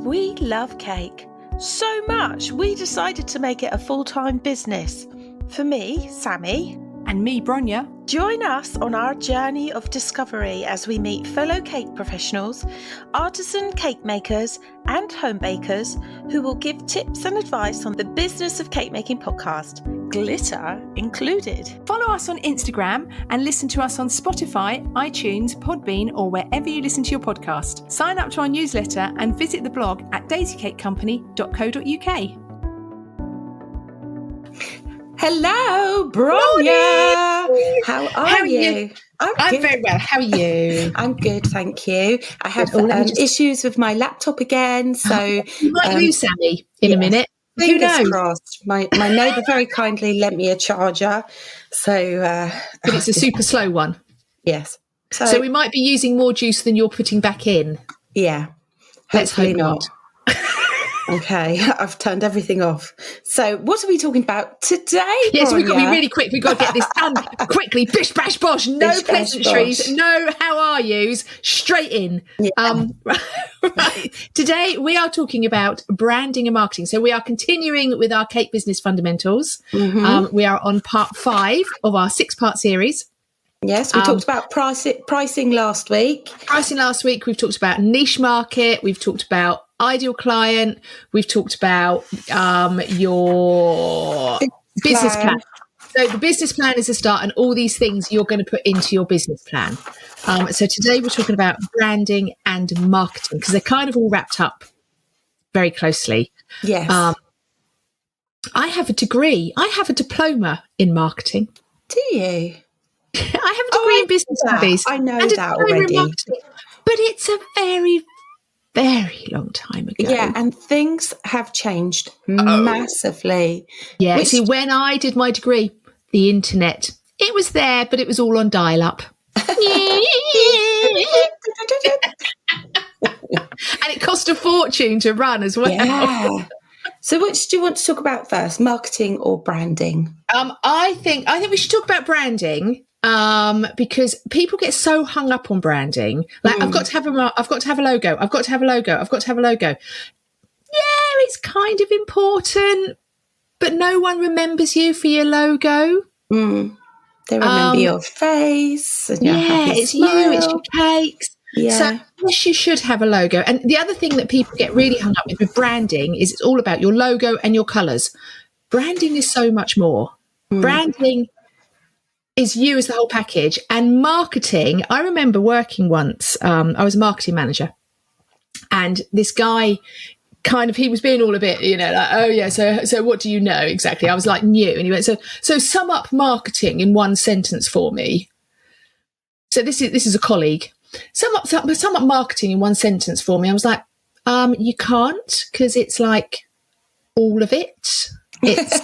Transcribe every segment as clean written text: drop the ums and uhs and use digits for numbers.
We love cake so much we decided to make it a full-time business. For me, Sammie, and me, Bronya. Join us on our journey of discovery as we meet fellow cake professionals, artisan cake makers and home bakers who will give tips and advice on the Business of Cake Making podcast, glitter included. Follow us on Instagram and listen to us on Spotify, iTunes, Podbean, or wherever you listen to your podcast. Sign up to our newsletter and visit the blog at daisycakecompany.co.uk. Hello, Bronya. How are you? I'm very well. How are you? I'm good, thank you. I have issues with my laptop again, so you might lose Sammie in a minute. Who Fingers knows? crossed. My neighbour very kindly lent me a charger, so but it's a super slow one. Yes. So we might be using more juice than you're putting back in. Yeah. Let's Hopefully hope not. Okay, I've turned everything off. So what are we talking about today, Yes, we've got to be Bronya? really quick. We've got to get this done quickly. Bish, bash, bosh. No Bish, bash, pleasantries. bosh. No how are yous. Straight in. Yeah. Right. Today, we are talking about branding and marketing. So we are continuing with our cake business fundamentals. Mm-hmm. We are on part 5 of our 6-part series. Yes, we talked about pricing last week. Pricing last week, we've talked about niche market. We've talked about ideal client. We've talked about your business plan. So the business plan is a start, and all these things you're going to put into your business plan. So today we're talking about branding and marketing because they're kind of all wrapped up very closely. Yes. I have a degree. I have a diploma in marketing. Do you? I have a degree in business studies. I know and a that diploma in already. marketing. But it's a very, very long time ago. Yeah, and things have changed massively. Yeah, see, when I did my degree, the internet, it was there, but it was all on dial-up. And it cost a fortune to run as well. Yeah. So which do you want to talk about first, marketing or branding? I think we should talk about branding because people get so hung up on branding. Like, I've got to have a logo. I've got to have a logo. I've got to have a logo. Yeah, it's kind of important, but no one remembers you for your logo. They remember your face. And your happy it's smile. you, it's your cakes. Yeah. So yes, you should have a logo. And the other thing that people get really hung up with branding is it's all about your logo and your colours. Branding is so much more. Branding is you as the whole package. And marketing, I remember working once, I was a marketing manager, and this guy he was being all a bit, like, oh yeah, so what do you know exactly? I was like, new. And he went, so sum up marketing in one sentence for me. So this is a colleague. Sum up marketing in one sentence for me. I was like, you can't, because it's like all of it. It's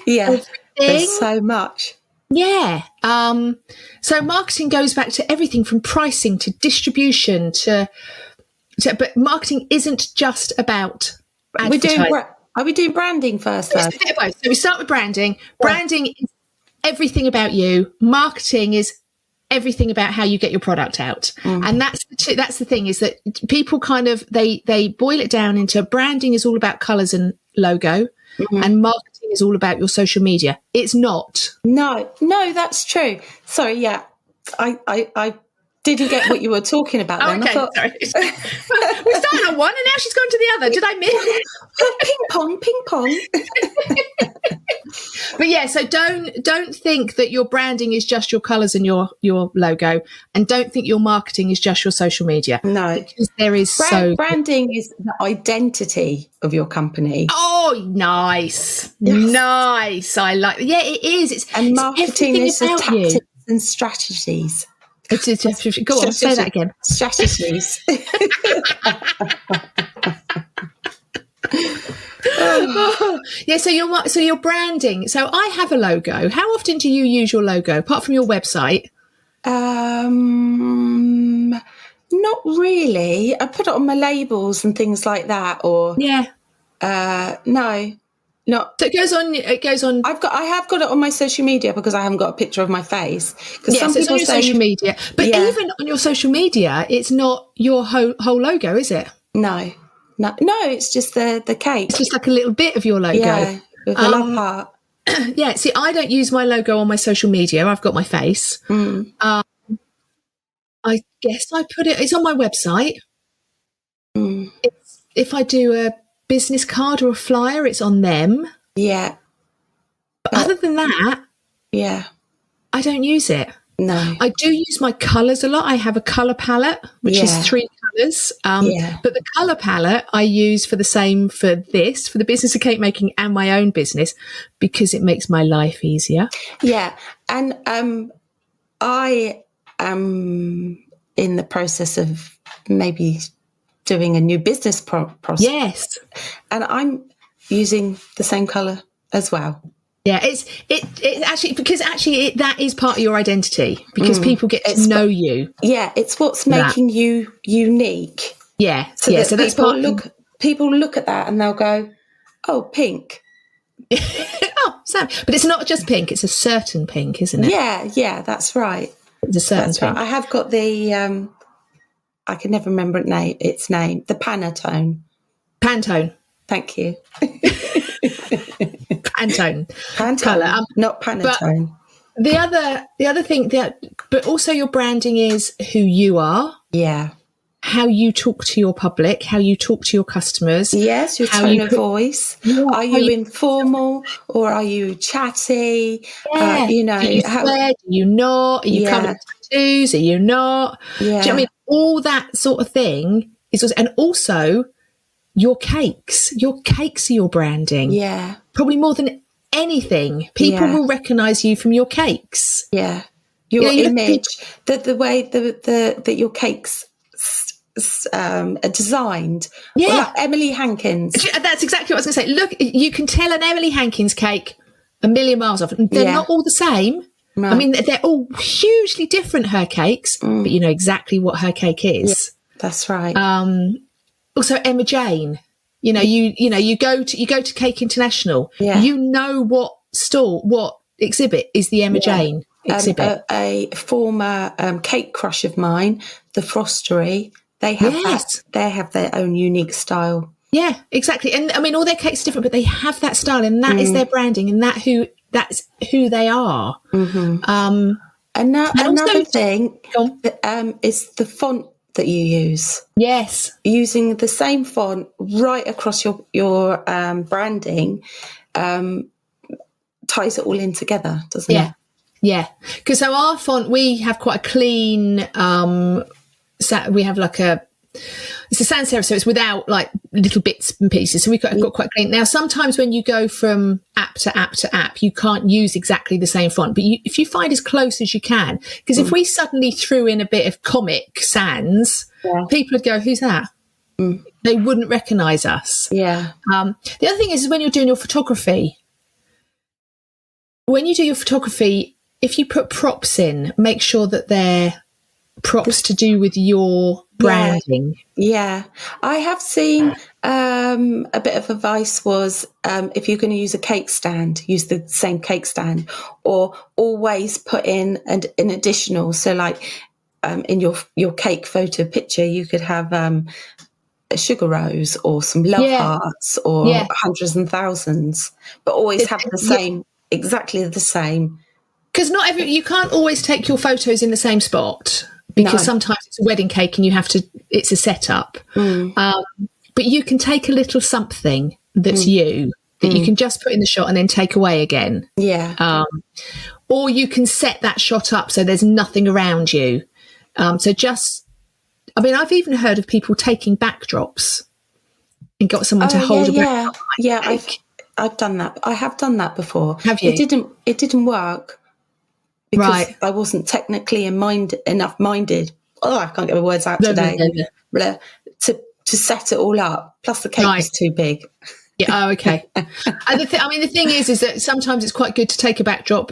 Yeah, everything. there's so much. Yeah. So marketing goes back to everything from pricing to distribution but marketing isn't just about advertising. Are we doing branding first, though? It's a bit of both. So we start with branding. Branding is everything about you. Marketing is everything about how you get your product out. And that's the thing, is that people kind of they boil it down into branding is all about colours and logo, and marketing is all about your social media. It's not. No, that's true. Sorry, yeah, I didn't get what you were talking about then. Okay, I thought, sorry. We started on one and now she's gone to the other. Did I miss? ping pong. But yeah, so don't think that your branding is just your colours and your logo, and don't think your marketing is just your social media. No, because there is branding is the identity of your company. Oh, nice, Yes. Nice. I like. Yeah, it is. And marketing is the about you. tactics and strategies. Go on, say that again. Strategies. Yeah, so your branding. So I have a logo. How often do you use your logo, apart from your website? Not really. I put it on my labels and things like that. Or Yeah. no, not. So it goes on. I have got it on my social media because I haven't got a picture of my face. Because Yes, it's on your social media. But even on your social media, it's not your whole logo, is it? No. No, it's just the cake. It's just like a little bit of your logo. Yeah, with a love heart. Yeah, see, I don't use my logo on my social media. I've got my face. I guess I put it's on my website. If I do a business card or a flyer, it's on them. Yeah. But other than that, I don't use it. No. I do use my colours a lot. I have a colour palette, which is 3 colours. But the colour palette I use for the business of cake making and my own business, because it makes my life easier. Yeah. And I am in the process of maybe doing a new business process. Yes. And I'm using the same colour as well. Yeah, it's actually because that is part of your identity, because people get to know you. Yeah, it's what's making you unique. Yeah, so that's people look at that and they'll go, "Oh, pink." Oh, Sam, but it's not just pink; it's a certain pink, isn't it? Yeah, that's right. It's a certain pink. Right. I have got the I can never remember its name. The Pantone. Thank you. Pantone colour, not Pantone. But the other thing but also your branding is who you are. Yeah. How you talk to your public, how you talk to your customers. Yes, your tone of voice. Are you informal or are you chatty? Yeah. Do you swear? Do you not? Are you covered in tattoos? Are you not? Yeah. Do you know what I mean? All that sort of thing is also, and also your cakes. Your cakes are your branding. Yeah. Probably more than anything. People will recognise you from your cakes. Yeah. Your image, the way that your cakes are designed. Yeah. Well, like Emily Hankins. That's exactly what I was going to say. Look, you can tell an Emily Hankins cake a million miles off. They're not all the same. Right. I mean, they're all hugely different, her cakes, but you know exactly what her cake is. Yeah, that's right. Also, Emma Jane. You know, you go to Cake International. Yeah. You know what exhibit is the Emma Jane exhibit. A former cake crush of mine, the Frostery. They have They have their own unique style. Yeah, exactly. And I mean, all their cakes are different, but they have that style, and that is their branding, and that's who they are. Mm-hmm. Another thing is the font that you use. Yes, using the same font right across your branding ties it all in together, doesn't it? Yeah. Because so our font, we have quite a clean. We have it's a sans serif, so it's without like little bits and pieces. So we've got quite clean. Now, sometimes when you go from app to app to app, you can't use exactly the same font, but if you find as close as you can, because if we suddenly threw in a bit of Comic Sans, people would go, "Who's that?" They wouldn't recognise us. Yeah. The other thing is when you're doing your photography. When you do your photography, if you put props in, make sure that they're props to do with your branding. Yeah. I have seen a bit of advice was if you're going to use a cake stand, use the same cake stand, or always put in an additional. So like in your cake photo picture, you could have a sugar rose or some love hearts or hundreds and thousands, but always have the same, exactly the same. Because you can't always take your photos in the same spot, because sometimes it's a wedding cake and it's a setup. But you can take a little something that's you, that you can just put in the shot and then take away again. Yeah. Or you can set that shot up so there's nothing around you. I've even heard of people taking backdrops and got someone to hold a backdrop. Yeah, I've done that. I have done that before. Have you? It didn't work. Because I wasn't technically enough minded. Oh, I can't get my words out today. To set it all up. Plus, the cake was too big. Yeah. Oh, okay. And the thing is that sometimes it's quite good to take a backdrop.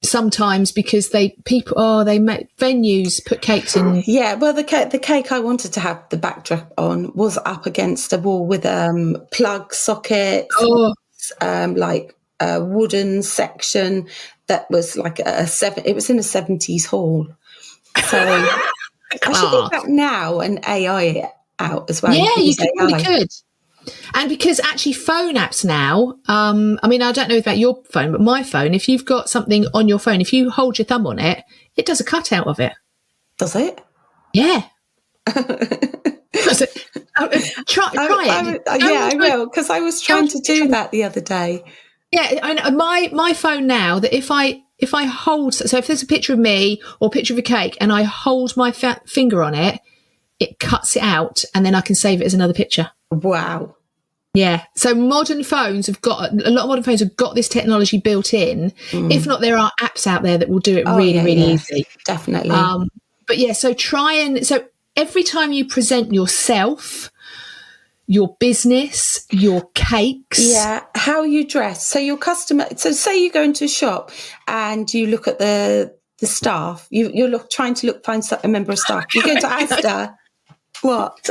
Sometimes because venues put cakes in. Yeah. Well, the cake I wanted to have the backdrop on was up against a wall with plug sockets. Oh. Like a wooden section. That was like it was in a 70s hall. So I should do that now and AI it out as well. Yeah, you use probably AI. could. And because actually phone apps now, I mean, I don't know about your phone, but my phone, if you've got something on your phone, if you hold your thumb on it, it does a cutout of it. Does it? Yeah. Try it. I will, because I was trying to do that the other day. Yeah, and my phone now, that if I hold, so if there's a picture of me or a picture of a cake and I hold my finger on it, it cuts it out and then I can save it as another picture. Wow. Yeah. So modern phones have got, a lot of modern phones have got this technology built in. If not, there are apps out there that will do it really easy. Definitely. But yeah, so so every time you present yourself, your business, your cakes. Yeah, how you dress. So your customer, so say you go into a shop and you look at the staff, you're trying to find a member of staff. You go to Asda. What?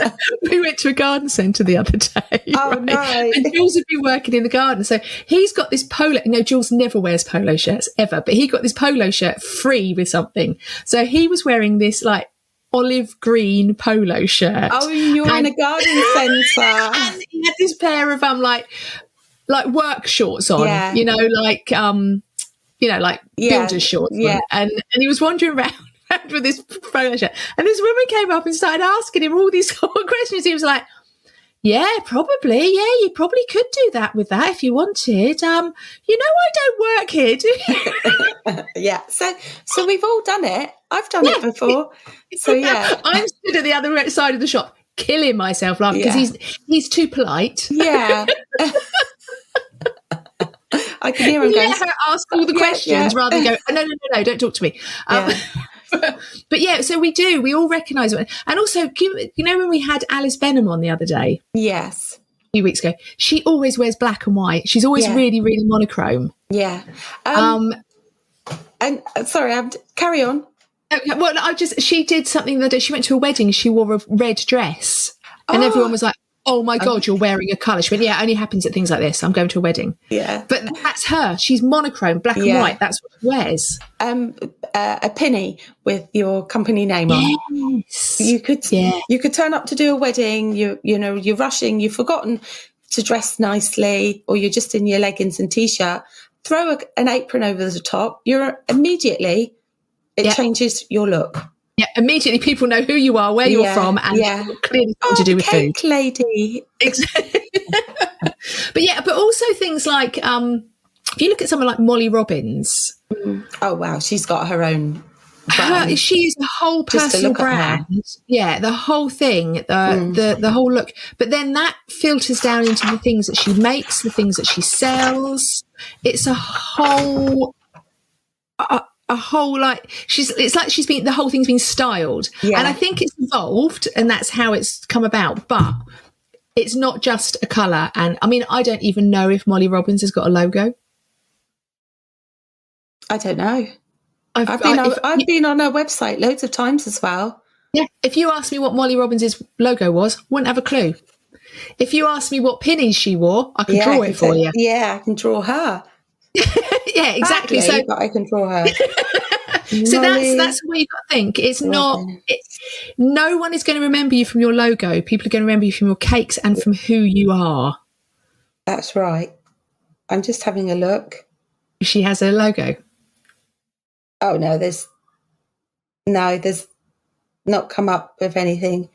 We went to a garden centre the other day. Oh, right? no. And Jules had been working in the garden. So he's got this polo. No, Jules never wears polo shirts ever, but he got this polo shirt free with something. So he was wearing this like olive green polo shirt. Oh, you're in a garden centre. And he had this pair of like work shorts on, Yeah. like builder's shorts on. And he was wandering around with this polo shirt. And this woman came up and started asking him all these questions. He was like, yeah, probably. Yeah, you probably could do that with that if you wanted. I don't work here, do you? Yeah. So we've all done it. I've done it before. So yeah. I'm stood at the other side of the shop killing myself laughing because he's too polite. Yeah. I can hear him going. Let her ask all the questions rather than go, no, don't talk to me. But yeah, so we all recognise it. And also, when we had Alice Benham on the other day? Yes. A few weeks ago, she always wears black and white. She's always really, really monochrome. Yeah. And sorry, carry on. Well, she did something that she went to a wedding. She wore a red dress, and everyone was like, "Oh my God, you're wearing a colour." She went, "Yeah, it only happens at things like this. I'm going to a wedding." Yeah, but that's her. She's monochrome, black and white. That's what she wears. A pinny with your company name on. You could turn up to do a wedding. You're rushing. You've forgotten to dress nicely, or you're just in your leggings and t-shirt. Throw an apron over the top. It changes your look. Yeah, immediately people know who you are, where you're from, and clearly something to do with cake food. Lady. Exactly. but also things like if you look at someone like Molly Robbins. Oh wow, she's got her own brand. She's a whole personal brand. Yeah, the whole thing, the whole look. But then that filters down into the things that she makes, the things that she sells. It's a whole. It's like the whole thing's been styled, and I think it's evolved, and that's how it's come about. But it's not just a colour. And I mean, I don't even know if Molly Robbins has got a logo. I don't know. I've been on her website loads of times as well. Yeah, if you asked me what Molly Robbins' logo was, wouldn't have a clue. If you asked me what pennies she wore, I can draw it for you. Yeah, I can draw her. Yeah, exactly. Badly, but I can draw her. So that's what you've got to think. It's not. No one is going to remember you from your logo. People are going to remember you from your cakes and from who you are. That's right. I'm just having a look. She has a logo. Oh no, there's not come up with anything.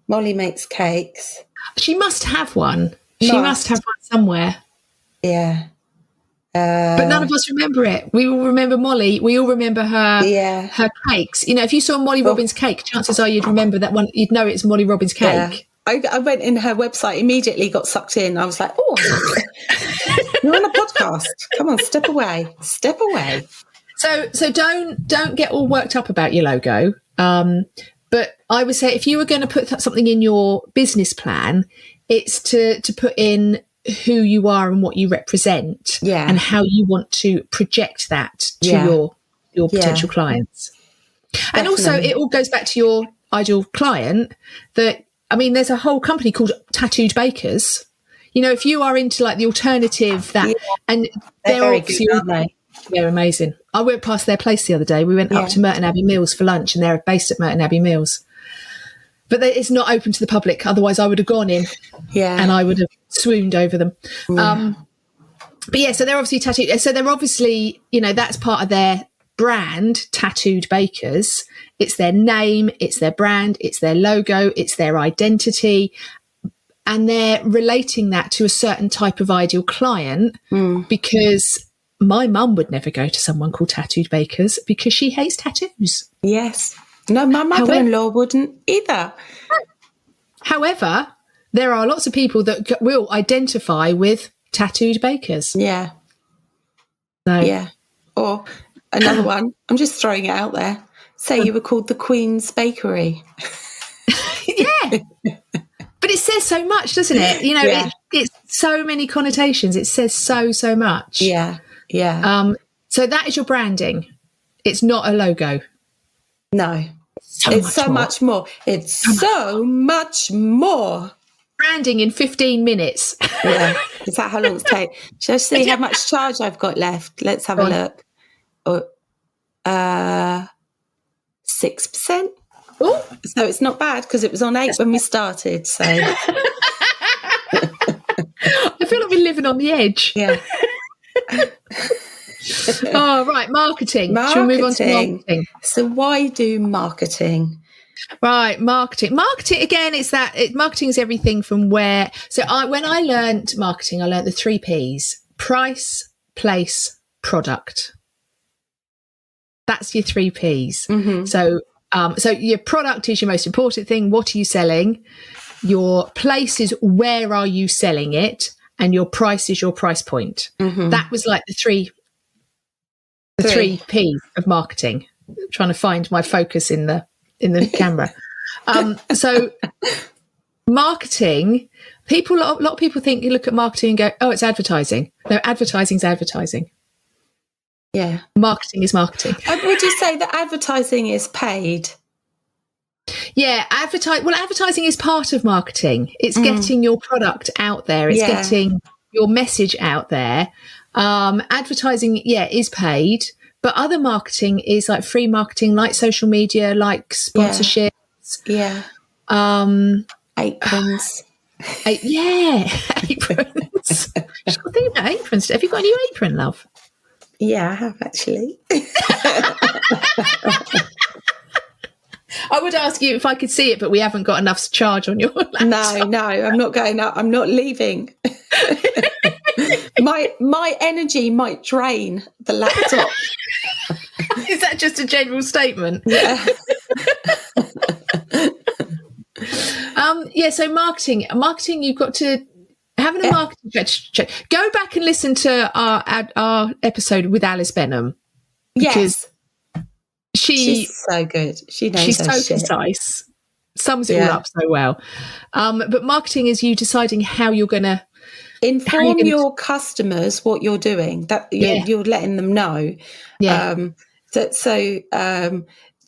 Molly makes cakes. She must have one. She must have one somewhere. Yeah. But none of us remember it. We all remember Molly. We all remember her cakes. If you saw Molly Robbins' cake, chances are you'd remember that one. You'd know it's Molly Robbins' cake. Yeah. I went in her website, immediately got sucked in. I was like, oh, you're on a podcast. Come on, step away. Step away. So don't get all worked up about your logo. But I would say if you were going to put something in your business plan, it's to put in who you are and what you represent and how you want to project that to your potential clients. Definitely. And also it all goes back to your ideal client there's a whole company called Tattooed Bakers. If you are into like the alternative and they're very good, aren't they? They're amazing. I went past their place the other day. We went up to Merton Abbey Mills for lunch and they're based at Merton Abbey Mills. but it's not open to the public. Otherwise, I would have gone in, and I would have swooned over them. Yeah. But yeah, so they're obviously tattooed. So they're obviously, that's part of their brand, Tattooed Bakers. It's their name, it's their brand, it's their logo, it's their identity. And they're relating that to a certain type of ideal client because my mum would never go to someone called Tattooed Bakers because she hates tattoos. Yes. No, my mother-in-law wouldn't either. However, there are lots of people that will identify with Tattooed Bakers. Yeah. So. Yeah. Or another one, I'm just throwing it out there. Say you were called the Queen's Bakery. Yeah. But it says so much, doesn't it? It's so many connotations. It says so much. Yeah. Yeah. So that is your branding. It's not a logo. No. It's so much more. It's so much more. Branding in 15 minutes. Yeah. Is that how long it's take? Shall I see how much charge I've got left? Let's have a look. 6%. Oh, so it's not bad because it was on 8 when we started. So I feel like we're living on the edge. Yeah. Oh, right. Marketing. Shall we move on to marketing? So why do marketing? Right, marketing. Marketing, again, marketing is everything from where. So when I learned marketing, I learned the 3 Ps: price, place, product. That's your 3 Ps. Mm-hmm. So your product is your most important thing. What are you selling? Your place is where are you selling it? And your price is your price point. Mm-hmm. That was like the three Ps of marketing. I'm trying to find my focus in the camera. So marketing, a lot of people think, you look at marketing and go, oh, it's advertising. No, advertising's advertising. Yeah. Marketing is marketing. Would you say that advertising is paid? Yeah, advertising is part of marketing. It's getting your product out there. It's getting your message out there. Advertising, is paid. But other marketing is like free marketing, like social media, like sponsorships. Yeah. Aprons. Aprons. Just got to think about aprons. Have you got a new apron, love? Yeah, I have actually. I would ask you if I could see it, but we haven't got enough charge on your laptop. No, I'm not going up. I'm not leaving. My energy might drain the laptop. Is that just a general statement? Yeah. So marketing, you've got to having a marketing check. Go back and listen to our episode with Alice Benham. Yes. She's so good. She's so concise. Sums it all up so well. But marketing is you deciding how you're going to inform your customers what you're doing. That you're letting them know. Yeah. They're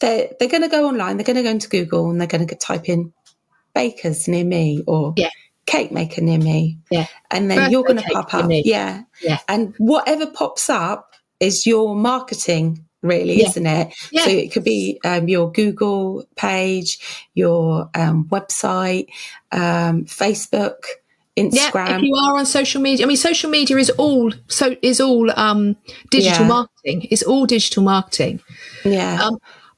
going to go online. They're going to go into Google and they're going to type in bakers near me or cake maker near me. Yeah. And then you're going to pop up. Yeah. Yeah. And whatever pops up is your marketing, really, isn't it? Yeah. So it could be your Google page, your website, Facebook, Instagram. Yeah, if you are on social media, I mean, social media is all digital marketing. It's all digital marketing. Yeah.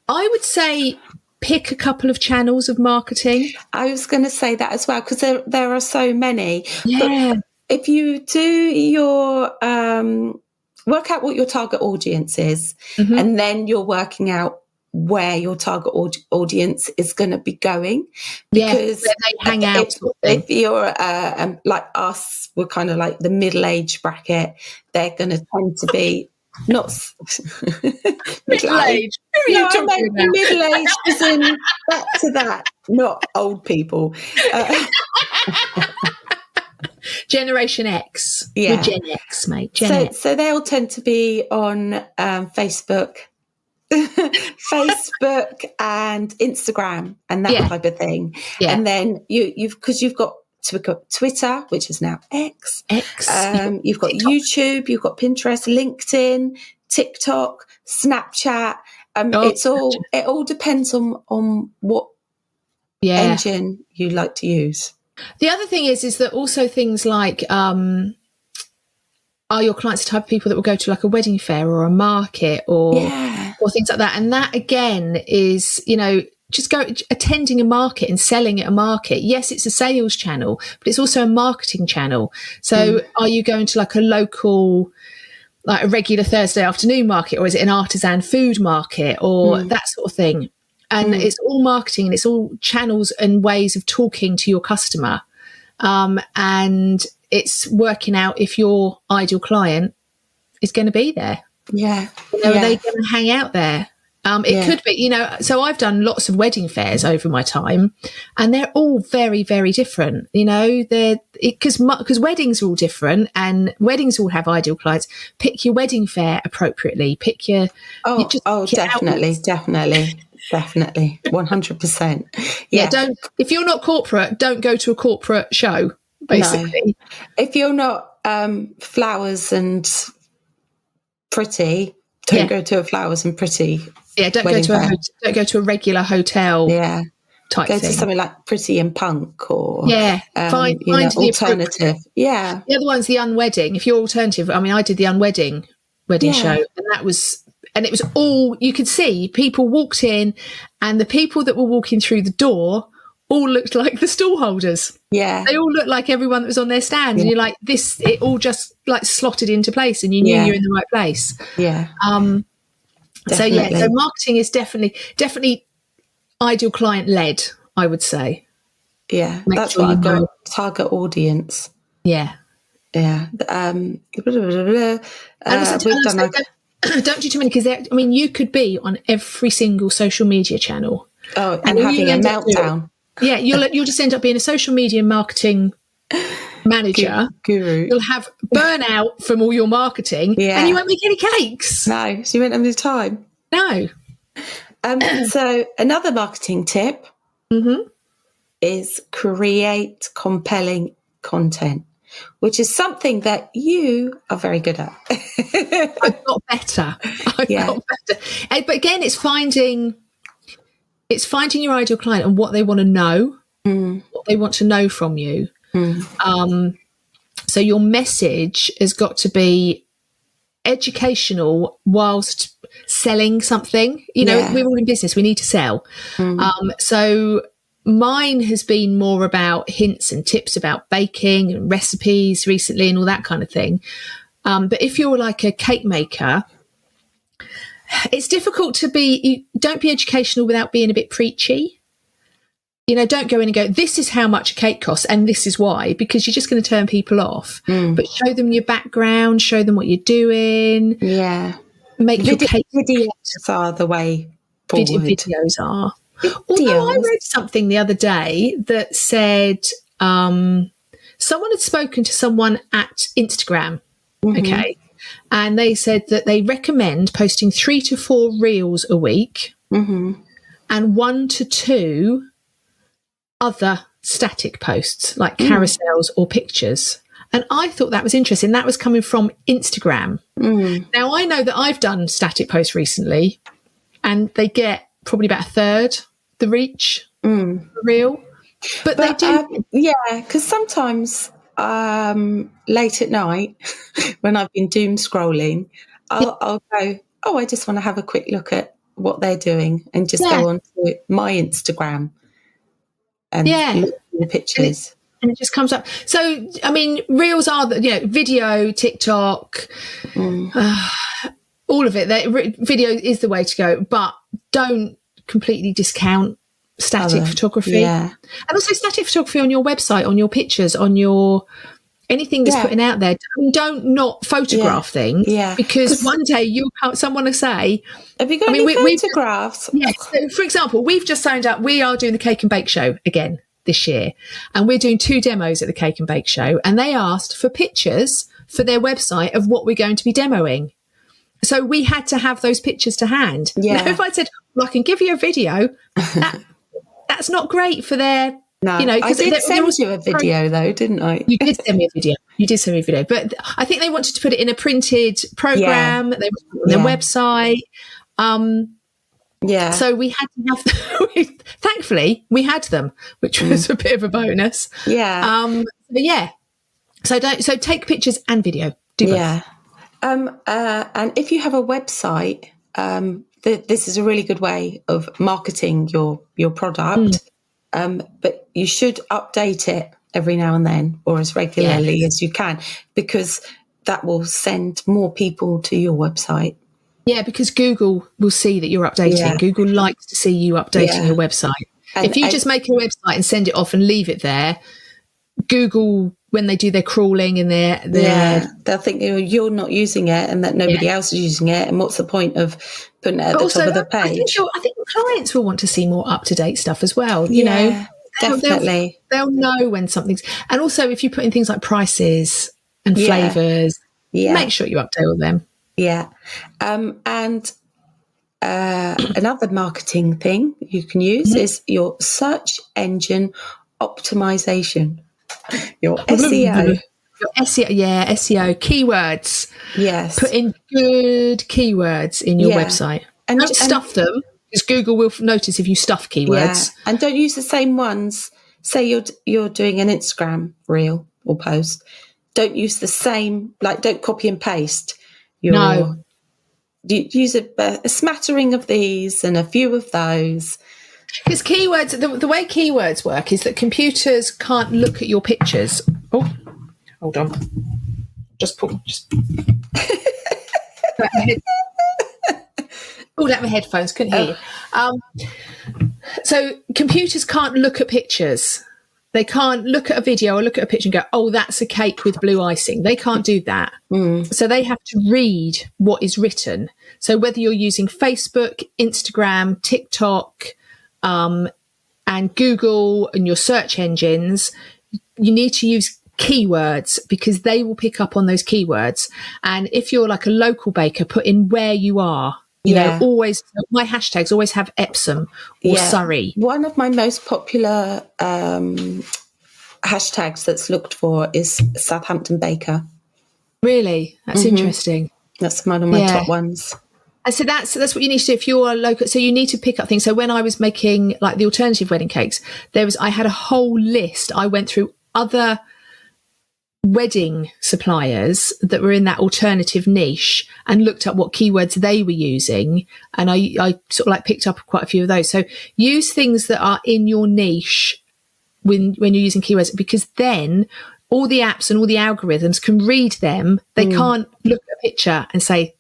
I would say pick a couple of channels of marketing. I was going to say that as well because there are so many. Yeah. But if you do your work out what your target audience is, and then you're working out where your target audience is going to be going, because where they hang out. If you're like us, we're kind of like the middle-age bracket. They're going to tend to be not middle-aged. No, I meant middle-aged as in back to that, not old people. Generation X. Yeah. We're Gen X, mate. So they'll tend to be on Facebook and Instagram and that type of thing. Yeah. And then you've got Twitter, which is now X. You've got YouTube, you've got Pinterest, LinkedIn, TikTok, Snapchat. It all depends on what engine you like to use. The other thing is that also things like, are your clients the type of people that will go to like a wedding fair or a market or things like that? And that again is, just attending a market and selling at a market. Yes, it's a sales channel, but it's also a marketing channel. So are you going to like a local, like a regular Thursday afternoon market, or is it an artisan food market or that sort of thing? And it's all marketing and it's all channels and ways of talking to your customer. And it's working out if your ideal client is going to be there. Yeah. Are they going to hang out there? It could be, so I've done lots of wedding fairs over my time and they're all very, very different, because weddings are all different and weddings all have ideal clients. Pick your wedding fair appropriately. Pick your... definitely. 100%. Yeah. If you're not corporate, don't go to a corporate show, basically. No. If you're not flowers and pretty, don't go to a flowers and pretty. Yeah, don't go to a regular hotel. Yeah, type go thing. to something like Pretty and Punk or find alternative. Yeah, the other one's the unwedding. If you're alternative, I mean, I did the unwedding wedding show, and it was all you could see. People walked in, and the people that were walking through the door all looked like the stall holders. Yeah, they all looked like everyone that was on their stand, and you're like, this. It all just like slotted into place, and you knew you were in the right place. Yeah. Definitely. So marketing is definitely ideal client led, I would say. Yeah, that's what I've got. Target audience. Yeah. And also, don't do too many, because you could be on every single social media channel. Oh, and having a meltdown. You'll just end up being a social media marketing manager, guru. You'll have burnout from all your marketing, and you won't make any cakes. No, so you won't have any time. No. So another marketing tip is create compelling content, which is something that you are very good at. I've got better. But again, it's finding your ideal client and what they want to know, what they want to know from you. So your message has got to be educational whilst selling something. We're all in business, we need to sell. So mine has been more about hints and tips about baking and recipes recently and all that kind of thing. But if you're like a cake maker, it's difficult to don't be educational without being a bit preachy. Don't go in and go, this is how much a cake costs and this is why, because you're just going to turn people off. But show them your background, show them what you're doing. Yeah. Make your cake. Videos are the way forward. Videos are. Although I read something the other day that said someone had spoken to someone at Instagram, okay, and they said that they recommend posting 3 to 4 reels a week and 1 to 2 other static posts like carousels or pictures. And I thought that was interesting. That was coming from Instagram. Now, I know that I've done static posts recently and they get probably about a third the reach reel. But they do. Because sometimes late at night when I've been doom scrolling, I'll go, I just want to have a quick look at what they're doing and just go on to my Instagram and look at the pictures. And it just comes up. So, reels are, video, TikTok, all of it. Video is the way to go, but don't completely discount static photography. Yeah. And also static photography on your website, on your pictures, on your anything that's putting out there. Don't not photograph things because one day someone will say, have you got any photographs? So, for example, we've just signed up. We are doing the Cake and Bake Show again this year, and we're doing 2 demos at the Cake and Bake Show, and they asked for pictures for their website of what we're going to be demoing. So we had to have those pictures to hand. Now, if I said, I can give you a video, that's not great for their... No, I did send you a video though, didn't I? You did send me a video. But I think they wanted to put it in a printed program. They wanted it on their website. Yeah. So we had to have, thankfully, we had them, which was a bit of a bonus. Yeah. But yeah. So take pictures and video. Do both. Yeah. And if you have a website, this is a really good way of marketing your product. But you should update it every now and then, or as regularly as you can, because that will send more people to your website. Yeah, because Google will see that you're updating. Yeah. Google likes to see you updating your website. If you just make a website and send it off and leave it there, Google, when they do their crawling and their they'll think you're not using it and that nobody else is using it. And what's the point of putting it at the top of the page? I think clients will want to see more up-to-date stuff as well. You know, definitely. They'll know when something's. And also, if you put in things like prices and flavours, make sure you update all them. Yeah. And another marketing thing you can use is your search engine optimization, your SEO. Your SEO, SEO keywords. Yes. Put in good keywords in your website. And don't stuff them, because Google will notice if you stuff keywords. Yeah. And don't use the same ones. Say you're doing an Instagram reel or post. Don't use the same, don't copy and paste. Use a smattering of these and a few of those. Because keywords, the way keywords work is that computers can't look at your pictures. Oh, hold on. Pulled out my headphones, couldn't hear you. So computers can't look at pictures. They can't look at a video or look at a picture and go, oh, that's a cake with blue icing. They can't do that. So they have to read what is written. So whether you're using Facebook, Instagram, TikTok, and Google and your search engines, you need to use keywords because they will pick up on those keywords. And if you're like a local baker, put in where you are. You know, always, my hashtags always have Epsom or Surrey. One of my most popular hashtags that's looked for is Southampton Baker. Really? That's interesting. That's one of my top ones. And so that's what you need to do if you're local. So you need to pick up things. So when I was making like the alternative wedding cakes, I had a whole list. I went through other wedding suppliers that were in that alternative niche and looked at what keywords they were using, and I sort of like picked up quite a few of those. So use things that are in your niche when you're using keywords, because then all the apps and all the algorithms can read them. They can't look at a picture and say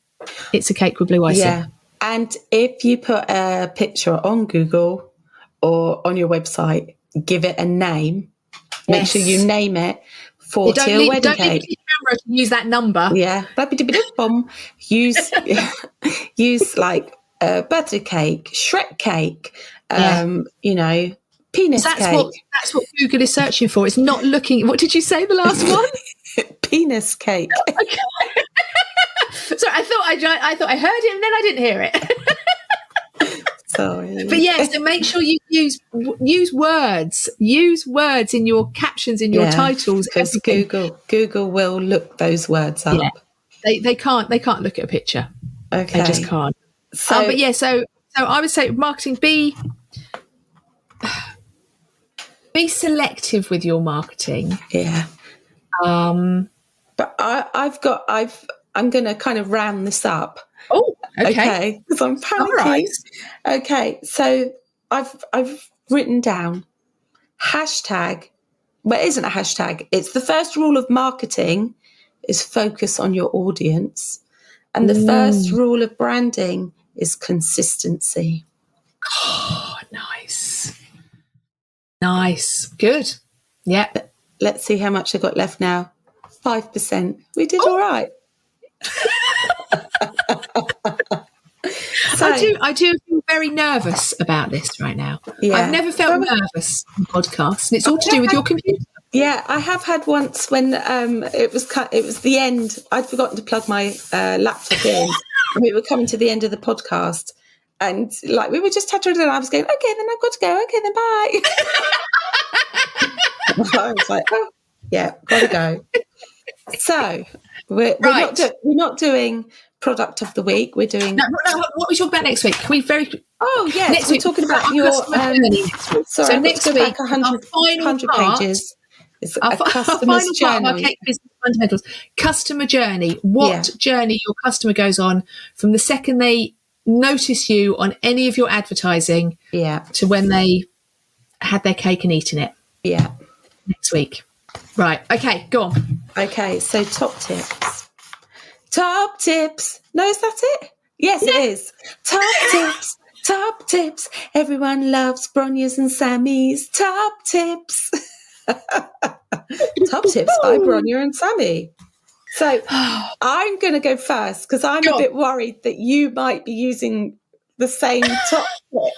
it's a cake with blue icing. Yeah. And if you put a picture on Google or on your website, give it a name. Make sure you name it. For teal wedding cake. Don't leave your camera to use that number. Yeah. Use like birthday cake, Shrek cake, penis cake. That's what Google is searching for. It's not looking. What did you say, the last one? Penis cake. Okay. Sorry, I thought I heard it and then I didn't hear it. Sorry. But so make sure you use words. Use words in your captions, in your titles. Because Google will look those words up. Yeah. They can't look at a picture. Okay. They just can't. So so I would say marketing, be selective with your marketing. Yeah. But I'm going to kind of round this up. Oh, okay. Because I'm panicking. Right. Okay, so I've written down hashtag. Well, it isn't a hashtag. It's the first rule of marketing is focus on your audience, and the first rule of branding is consistency. Oh, nice, good. Yeah. Let's see how much I got left now. 5%. We did all right. So, I do feel very nervous about this right now. Yeah. I've never felt nervous on podcasts, and it's all to do with your computer. Yeah, I have had once when it was the end. I'd forgotten to plug my laptop in, and we were coming to the end of the podcast, and like we were just touching, and I was going, okay, then I've got to go. Okay, then bye. I was like, oh, yeah, got to go. So we're not doing product of the week. We're doing. No, what we talk about next week? Can we Oh, yes. Next We're week, talking about our your. customer journey next week. Sorry, So I've got next to go week, back 100 pages. It's our a customer's final part of our journey. cake business fundamentals, customer journey. What journey your customer goes on from the second they notice you on any of your advertising to when they had their cake and eaten it. Yeah. Next week. Right. Okay, go on. Okay, so top tips. Top tips. No, is that it? Yes, it is. Top tips. Top tips. Everyone loves Bronyas and Sammies. Top tips. Top tips by Bronya and Sammie. So I'm going to go first because I'm a bit worried that you might be using the same top tip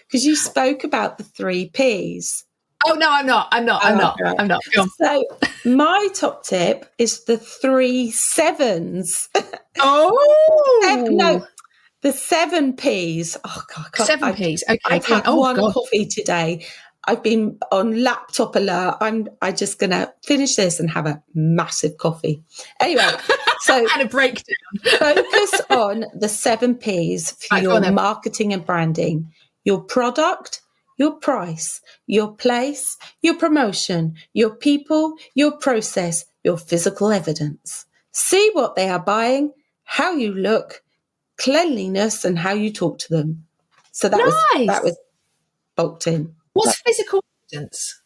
because you spoke about the 3 Ps. Oh, no, I'm not. Go on. So my top tip is the 3 sevens. Oh. No, the 7 Ps. Oh, God. 7 Ps. Okay. I've had one coffee today. I've been on laptop alert. I'm just going to finish this and have a massive coffee. Anyway, so and a breakdown. Focus on the 7 Ps for your marketing and branding: your product, your price, your place, your promotion, your people, your process, your physical evidence. See what they are buying, how you look, cleanliness, and how you talk to them. So that was bulked in. What's physical evidence?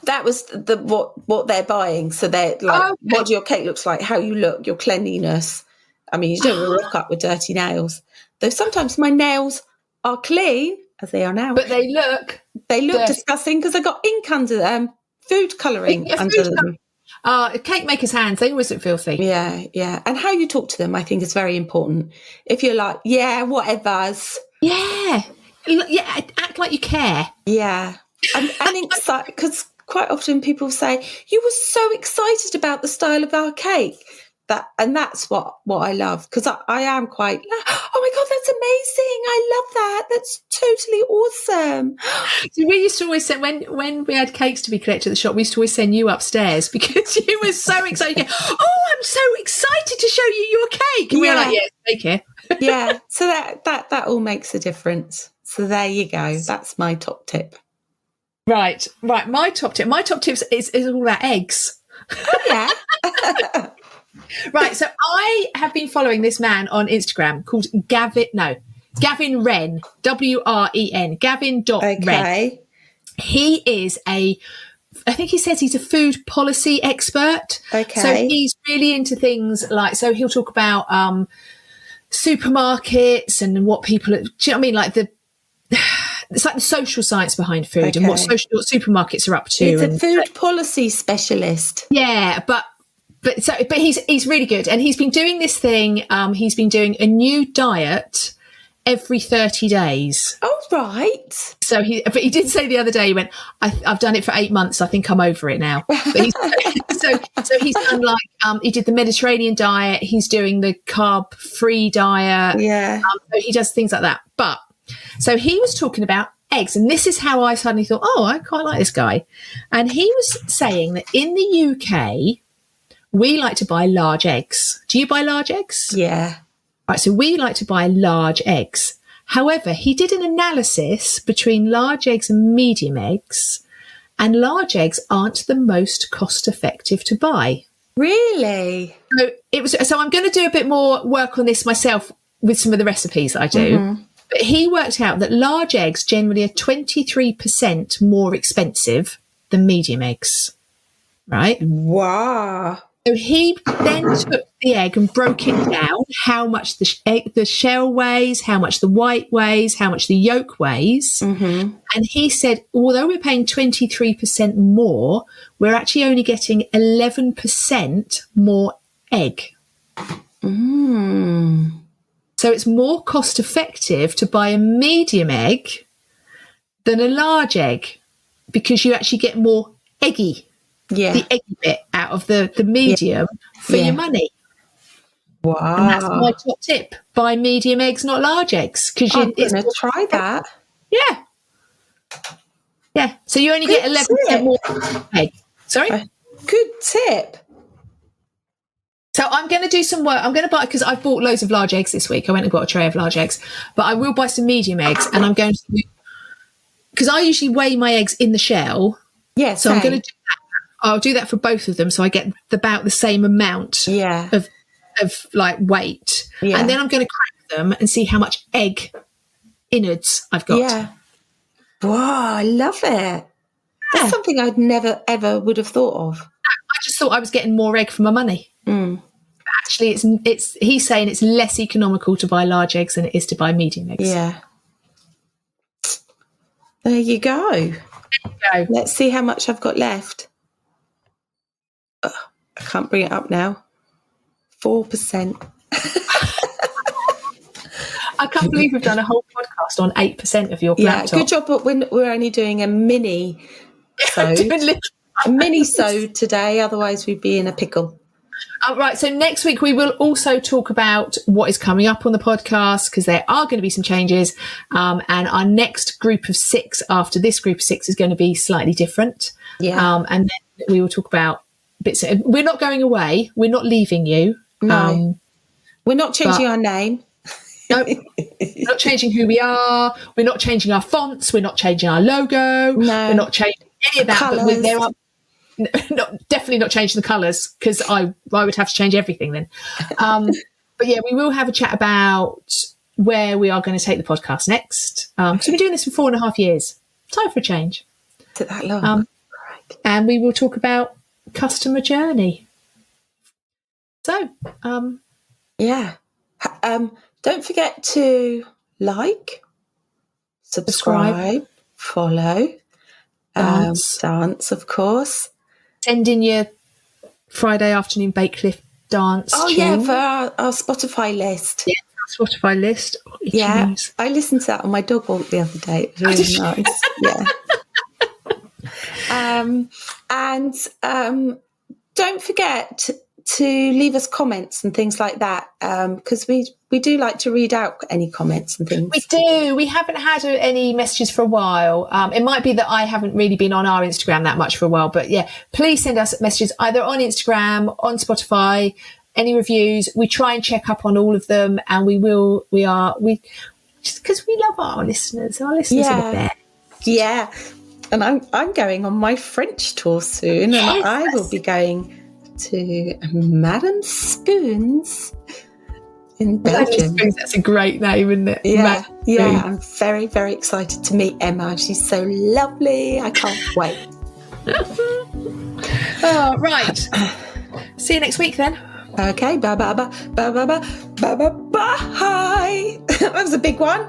That was what they're buying. So they're like, what your cake looks like, how you look, your cleanliness. I mean, you don't rock up with dirty nails. Though sometimes my nails are clean, as they are now. But they look disgusting because they've got ink under them, food colouring under them. Cake makers' hands, they always look filthy. Yeah. And how you talk to them, I think, is very important. If you're like, yeah, whatever's. Yeah, act like you care. Yeah. And excited, because quite often people say, you were so excited about the style of our cake. That's what I love, because I am quite, oh my God, that's amazing. I love that. That's totally awesome. So we used to always send, when we had cakes to be collected at the shop, we used to always send you upstairs because you were so excited. I'm so excited to show you your cake. And we were like, yes, take it. Yeah. So that all makes a difference. So there you go. That's my top tip. Right. My top tip is all about eggs. Oh, yeah. Right. So I have been following this man on Instagram called Gavin Wren, WREN, Gavin.Wren. Okay. He is I think he says he's a food policy expert. Okay. So he's really into things like, so he'll talk about supermarkets and what people, do you know what I mean? Like it's like the social science behind food and what supermarkets are up to. He's a food policy specialist. Yeah, but he's really good, and he's been doing this thing. He's been doing a new diet every 30 days. Oh, right. So he did say the other day, he went, I've done it for 8 months. I think I'm over it now. But so he's done like, he did the Mediterranean diet. He's doing the carb-free diet. Yeah. So he does things like that. But so he was talking about eggs, and this is how I suddenly thought, I quite like this guy. And he was saying that in the UK, we like to buy large eggs. Do you buy large eggs? Yeah. Right, so we like to buy large eggs. However, he did an analysis between large eggs and medium eggs, and large eggs aren't the most cost effective to buy. Really? So I'm going to do a bit more work on this myself with some of the recipes that I do. Mm-hmm. But he worked out that large eggs generally are 23% more expensive than medium eggs. Right? Wow. So he then took the egg and broke it down, how much the shell weighs, how much the white weighs, how much the yolk weighs. Mm-hmm. And he said, although we're paying 23% more, we're actually only getting 11% more egg. Mm. So it's more cost effective to buy a medium egg than a large egg because you actually get more eggy. Yeah. The eggy bit out of the medium for your money. Wow. And that's my top tip. Buy medium eggs, not large eggs. I'm going to try that. Yeah. Yeah. So you only get 11% more egg. Sorry? Good tip. So I'm going to do some work. I'm going to buy, because I've bought loads of large eggs this week. I went and got a tray of large eggs, but I will buy some medium eggs, and I'm going to, because I usually weigh my eggs in the shell. Yeah, so I'm going to do that. I'll do that for both of them, so I get about the same amount of like weight, and then I'm going to crack them and see how much egg innards I've got. Yeah. Wow, I love it. That's something I'd never ever would have thought of. I just thought I was getting more egg for my money. Actually, it's he's saying it's less economical to buy large eggs than it is to buy medium eggs. Yeah. There you go. Let's see how much I've got left. I can't bring it up now. 4%. I can't believe we've done a whole podcast on 8% of your laptop. Good job, but we're only doing a mini today, otherwise we'd be in a pickle. Right, so next week we will also talk about what is coming up on the podcast, because there are going to be some changes, and our next group of 6 after this group of 6 is going to be slightly different. And then we will talk about bits. We're not going away. We're not leaving you. No. We're not changing our name. No, we're not changing who we are. We're not changing our fonts. We're not changing our logo. No. We're not changing any of that. Colours. But there are definitely not changing the colours, because I would have to change everything then. But yeah, we will have a chat about where we are going to take the podcast next. So we've been doing this for 4.5 years. Time for a change. Is it that long? And we will talk about customer journey. So, don't forget to like, subscribe, follow, dance, of course. Send in your Friday afternoon Bakecliff dance. Oh, tune. yeah, for our Spotify list. Yeah, our Spotify list. I listened to that on my dog walk the other day. It was really nice. And don't forget to leave us comments and things like that, because we do like to read out any comments and things. We do. We haven't had any messages for a while. It might be that I haven't really been on our Instagram that much for a while, but yeah, please send us messages either on Instagram, on Spotify, any reviews. We try and check up on all of them, and we just because we love our listeners. Our listeners are the best. Yeah. And I'm going on my French tour soon, and I will be going to Madame Spoons in Belgium. That's a great name, isn't it? Yeah, I'm very, very excited to meet Emma. She's so lovely. I can't wait. Oh, right. See you next week then. Okay, bye. That was a big one.